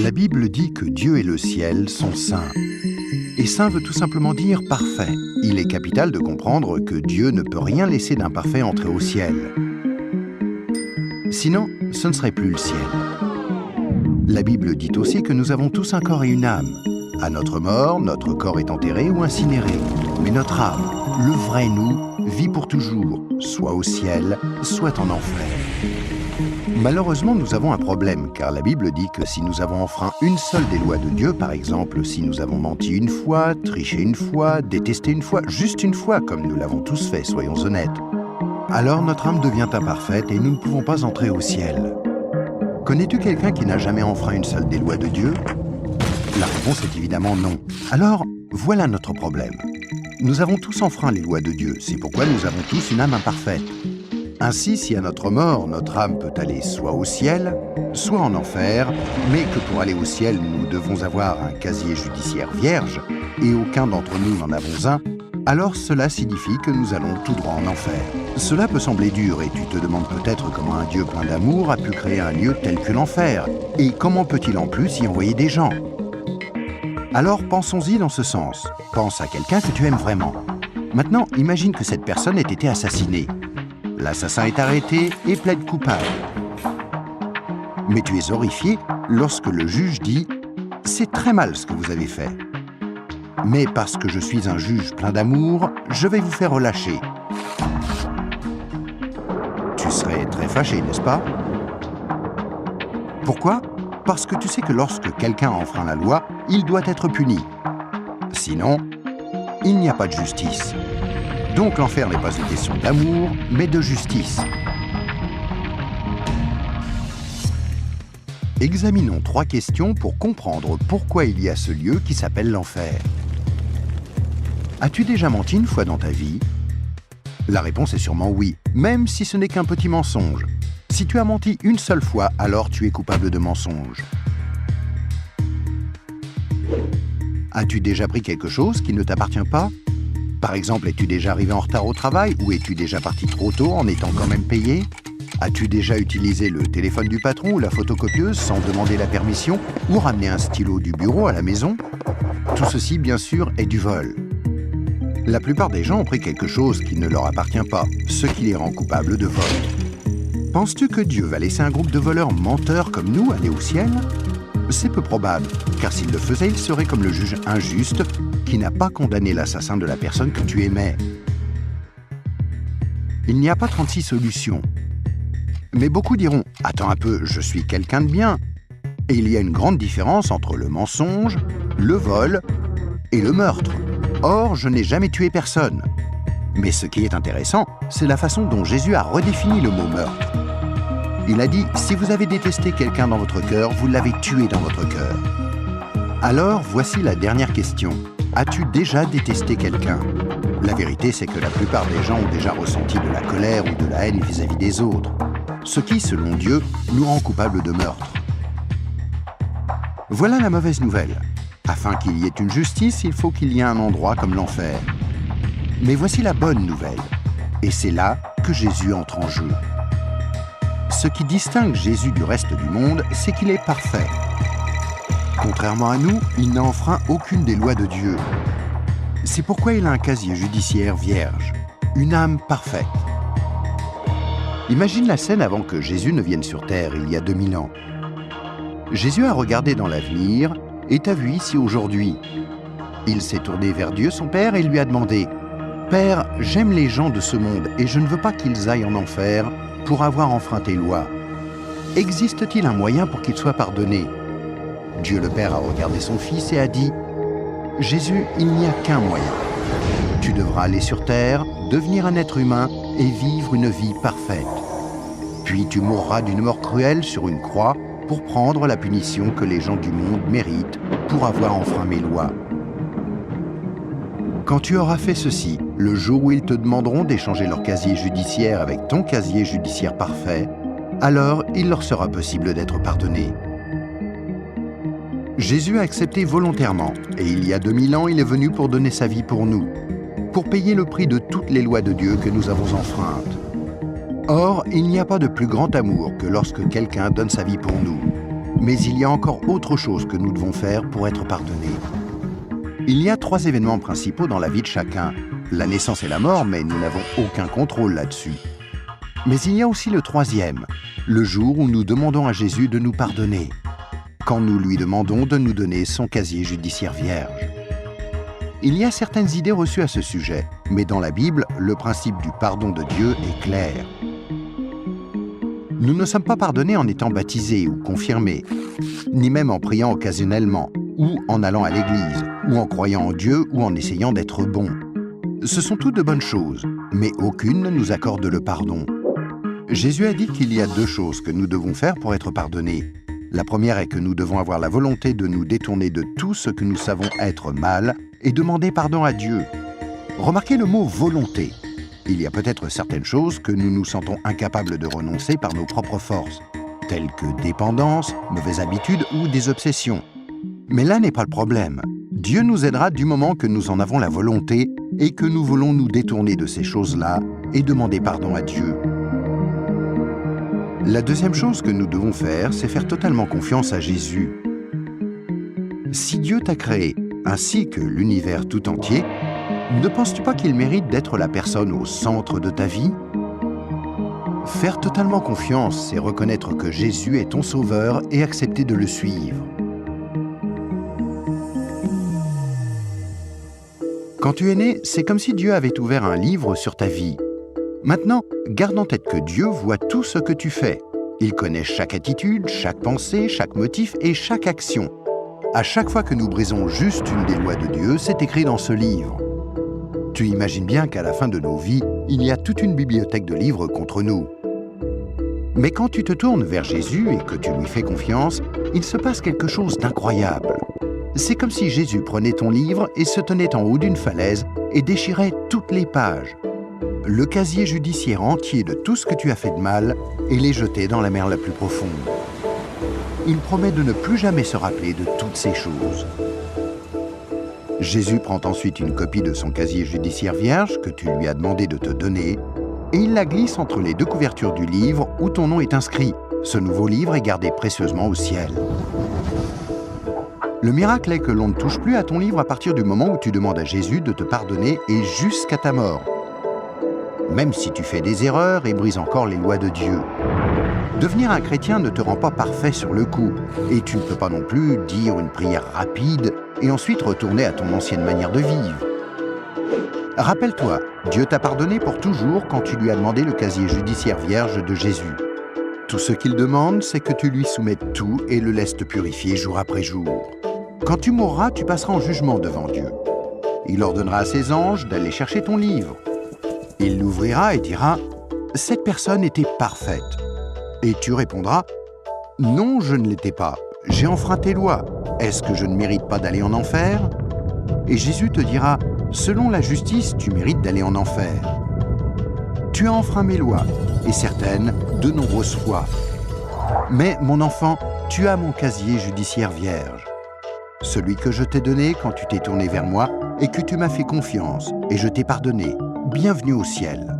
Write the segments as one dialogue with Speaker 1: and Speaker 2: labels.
Speaker 1: La Bible dit que Dieu et le ciel sont saints. Et saint veut tout simplement dire parfait. Il est capital de comprendre que Dieu ne peut rien laisser d'imparfait entrer au ciel. Sinon, ce ne serait plus le ciel. La Bible dit aussi que nous avons tous un corps et une âme. À notre mort, notre corps est enterré ou incinéré. Mais notre âme, le vrai nous, vit pour toujours, soit au ciel, soit en enfer. Malheureusement, nous avons un problème, car la Bible dit que si nous avons enfreint une seule des lois de Dieu, par exemple, si nous avons menti une fois, triché une fois, détesté une fois, juste une fois, comme nous l'avons tous fait, soyons honnêtes, alors notre âme devient imparfaite et nous ne pouvons pas entrer au ciel. Connais-tu quelqu'un qui n'a jamais enfreint une seule des lois de Dieu? La réponse est évidemment non. Alors, voilà notre problème. Nous avons tous enfreint les lois de Dieu, c'est pourquoi nous avons tous une âme imparfaite. Ainsi, si à notre mort, notre âme peut aller soit au ciel, soit en enfer, mais que pour aller au ciel, nous devons avoir un casier judiciaire vierge, et aucun d'entre nous n'en avons un, alors cela signifie que nous allons tout droit en enfer. Cela peut sembler dur, et tu te demandes peut-être comment un Dieu plein d'amour a pu créer un lieu tel que l'enfer, et comment peut-il en plus y envoyer des gens? Alors pensons-y dans ce sens. Pense à quelqu'un que tu aimes vraiment. Maintenant, imagine que cette personne ait été assassinée. L'assassin est arrêté et plaide coupable. Mais tu es horrifié lorsque le juge dit « C'est très mal ce que vous avez fait. Mais parce que je suis un juge plein d'amour, je vais vous faire relâcher. » Tu serais très fâché, n'est-ce pas? Pourquoi? Parce que tu sais que lorsque quelqu'un enfreint la loi, il doit être puni. Sinon, il n'y a pas de justice. Donc l'enfer n'est pas une question d'amour, mais de justice. Examinons 3 questions pour comprendre pourquoi il y a ce lieu qui s'appelle l'enfer. As-tu déjà menti une fois dans ta vie? La réponse est sûrement oui, même si ce n'est qu'un petit mensonge. Si tu as menti une seule fois, alors tu es coupable de mensonge. As-tu déjà pris quelque chose qui ne t'appartient pas? Par exemple, es-tu déjà arrivé en retard au travail ou es-tu déjà parti trop tôt en étant quand même payé? As-tu déjà utilisé le téléphone du patron ou la photocopieuse sans demander la permission ou ramené un stylo du bureau à la maison? Tout ceci, bien sûr, est du vol. La plupart des gens ont pris quelque chose qui ne leur appartient pas, ce qui les rend coupables de vol. Penses-tu que Dieu va laisser un groupe de voleurs menteurs comme nous aller au ciel? C'est peu probable, car s'il le faisait, il serait comme le juge injuste qui n'a pas condamné l'assassin de la personne que tu aimais. Il n'y a pas 36 solutions. Mais beaucoup diront « Attends un peu, je suis quelqu'un de bien ». Et il y a une grande différence entre le mensonge, le vol et le meurtre. Or, je n'ai jamais tué personne. Mais ce qui est intéressant, c'est la façon dont Jésus a redéfini le mot « meurtre ». Il a dit « Si vous avez détesté quelqu'un dans votre cœur, vous l'avez tué dans votre cœur ». Alors, voici la dernière question. As-tu déjà détesté quelqu'un? La vérité, c'est que la plupart des gens ont déjà ressenti de la colère ou de la haine vis-à-vis des autres, ce qui, selon Dieu, nous rend coupables de meurtre. Voilà la mauvaise nouvelle. Afin qu'il y ait une justice, il faut qu'il y ait un endroit comme l'enfer. Mais voici la bonne nouvelle. Et c'est là que Jésus entre en jeu. Ce qui distingue Jésus du reste du monde, c'est qu'il est parfait. Contrairement à nous, il n'a enfreint aucune des lois de Dieu. C'est pourquoi il a un casier judiciaire vierge, une âme parfaite. Imagine la scène avant que Jésus ne vienne sur terre, il y a 2000 ans. Jésus a regardé dans l'avenir et t'a vu ici aujourd'hui. Il s'est tourné vers Dieu, son Père, et lui a demandé « Père, j'aime les gens de ce monde et je ne veux pas qu'ils aillent en enfer pour avoir enfreint tes lois. Existe-t-il un moyen pour qu'ils soient pardonnés ?» Dieu le Père a regardé son Fils et a dit « Jésus, il n'y a qu'un moyen. Tu devras aller sur terre, devenir un être humain et vivre une vie parfaite. Puis tu mourras d'une mort cruelle sur une croix pour prendre la punition que les gens du monde méritent pour avoir enfreint mes lois. Quand tu auras fait ceci, le jour où ils te demanderont d'échanger leur casier judiciaire avec ton casier judiciaire parfait, alors il leur sera possible d'être pardonnés. » Jésus a accepté volontairement, et il y a 2000 ans, il est venu pour donner sa vie pour nous, pour payer le prix de toutes les lois de Dieu que nous avons enfreintes. Or, il n'y a pas de plus grand amour que lorsque quelqu'un donne sa vie pour nous. Mais il y a encore autre chose que nous devons faire pour être pardonnés. Il y a 3 événements principaux dans la vie de chacun. La naissance et la mort, mais nous n'avons aucun contrôle là-dessus. Mais il y a aussi le 3e, le jour où nous demandons à Jésus de nous pardonner, quand nous lui demandons de nous donner son casier judiciaire vierge. Il y a certaines idées reçues à ce sujet, mais dans la Bible, le principe du pardon de Dieu est clair. Nous ne sommes pas pardonnés en étant baptisés ou confirmés, ni même en priant occasionnellement, ou en allant à l'église, ou en croyant en Dieu ou en essayant d'être bons. Ce sont toutes de bonnes choses, mais aucune ne nous accorde le pardon. Jésus a dit qu'il y a 2 choses que nous devons faire pour être pardonnés. La première est que nous devons avoir la volonté de nous détourner de tout ce que nous savons être mal et demander pardon à Dieu. Remarquez le mot « volonté ». Il y a peut-être certaines choses que nous nous sentons incapables de renoncer par nos propres forces, telles que dépendance, mauvaises habitudes ou des obsessions. Mais là n'est pas le problème. Dieu nous aidera du moment que nous en avons la volonté et que nous voulons nous détourner de ces choses-là et demander pardon à Dieu. La deuxième chose que nous devons faire, c'est faire totalement confiance à Jésus. Si Dieu t'a créé, ainsi que l'univers tout entier, ne penses-tu pas qu'il mérite d'être la personne au centre de ta vie? Faire totalement confiance, c'est reconnaître que Jésus est ton sauveur et accepter de le suivre. Quand tu es né, c'est comme si Dieu avait ouvert un livre sur ta vie. Maintenant, garde en tête que Dieu voit tout ce que tu fais. Il connaît chaque attitude, chaque pensée, chaque motif et chaque action. À chaque fois que nous brisons juste une des lois de Dieu, c'est écrit dans ce livre. Tu imagines bien qu'à la fin de nos vies, il y a toute une bibliothèque de livres contre nous. Mais quand tu te tournes vers Jésus et que tu lui fais confiance, il se passe quelque chose d'incroyable. C'est comme si Jésus prenait ton livre et se tenait en haut d'une falaise et déchirait toutes les pages. Le casier judiciaire entier de tout ce que tu as fait de mal et les jeter dans la mer la plus profonde. Il promet de ne plus jamais se rappeler de toutes ces choses. Jésus prend ensuite une copie de son casier judiciaire vierge que tu lui as demandé de te donner et il la glisse entre les 2 couvertures du livre où ton nom est inscrit. Ce nouveau livre est gardé précieusement au ciel. Le miracle est que l'on ne touche plus à ton livre à partir du moment où tu demandes à Jésus de te pardonner et jusqu'à ta mort. Même si tu fais des erreurs et brises encore les lois de Dieu. Devenir un chrétien ne te rend pas parfait sur le coup, et tu ne peux pas non plus dire une prière rapide et ensuite retourner à ton ancienne manière de vivre. Rappelle-toi, Dieu t'a pardonné pour toujours quand tu lui as demandé le casier judiciaire vierge de Jésus. Tout ce qu'il demande, c'est que tu lui soumettes tout et le laisses te purifier jour après jour. Quand tu mourras, tu passeras en jugement devant Dieu. Il ordonnera à ses anges d'aller chercher ton livre. Il l'ouvrira et dira « Cette personne était parfaite ». Et tu répondras « Non, je ne l'étais pas. J'ai enfreint tes lois. Est-ce que je ne mérite pas d'aller en enfer ?» Et Jésus te dira « Selon la justice, tu mérites d'aller en enfer. Tu as enfreint mes lois, et certaines, de nombreuses fois. Mais, mon enfant, tu as mon casier judiciaire vierge. Celui que je t'ai donné quand tu t'es tourné vers moi et que tu m'as fait confiance, et je t'ai pardonné. Bienvenue au ciel. »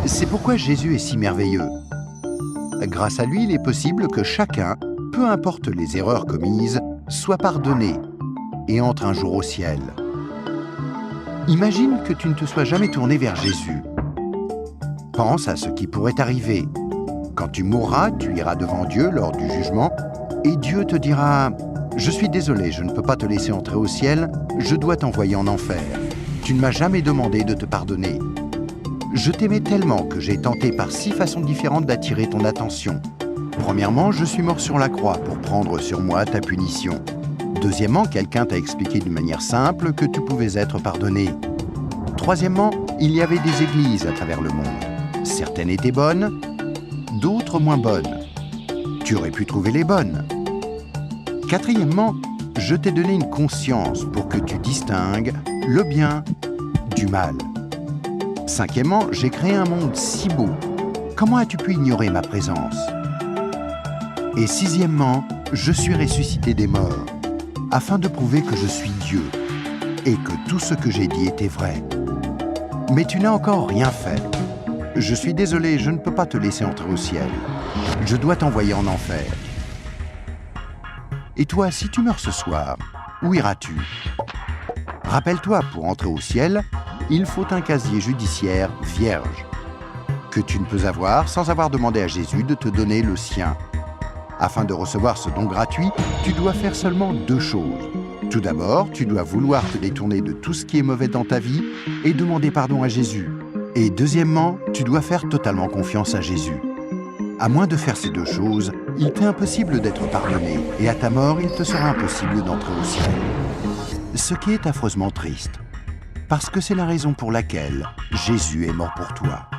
Speaker 1: C'est pourquoi Jésus est si merveilleux. Grâce à lui, il est possible que chacun, peu importe les erreurs commises, soit pardonné et entre un jour au ciel. Imagine que tu ne te sois jamais tourné vers Jésus. Pense à ce qui pourrait t'arriver. Quand tu mourras, tu iras devant Dieu lors du jugement et Dieu te dira « Je suis désolé, je ne peux pas te laisser entrer au ciel, je dois t'envoyer en enfer. Tu ne m'as jamais demandé de te pardonner. Je t'aimais tellement que j'ai tenté par 6 façons différentes d'attirer ton attention. Premièrement, je suis mort sur la croix pour prendre sur moi ta punition. Deuxièmement, quelqu'un t'a expliqué d'une manière simple que tu pouvais être pardonné. Troisièmement, il y avait des églises à travers le monde. Certaines étaient bonnes, d'autres moins bonnes. Tu aurais pu trouver les bonnes. Quatrièmement, je t'ai donné une conscience pour que tu distingues le bien du mal. Cinquièmement, j'ai créé un monde si beau. Comment as-tu pu ignorer ma présence? Et sixièmement, je suis ressuscité des morts, afin de prouver que je suis Dieu et que tout ce que j'ai dit était vrai. Mais tu n'as encore rien fait. Je suis désolé, je ne peux pas te laisser entrer au ciel. Je dois t'envoyer en enfer. Et toi, si tu meurs ce soir, où iras-tu? Rappelle-toi, pour entrer au ciel, il faut un casier judiciaire vierge, que tu ne peux avoir sans avoir demandé à Jésus de te donner le sien. Afin de recevoir ce don gratuit, tu dois faire seulement 2 choses. Tout d'abord, tu dois vouloir te détourner de tout ce qui est mauvais dans ta vie et demander pardon à Jésus. Et deuxièmement, tu dois faire totalement confiance à Jésus. À moins de faire ces 2 choses, il t'est impossible d'être pardonné et à ta mort, il te sera impossible d'entrer au ciel. Ce qui est affreusement triste, parce que c'est la raison pour laquelle Jésus est mort pour toi.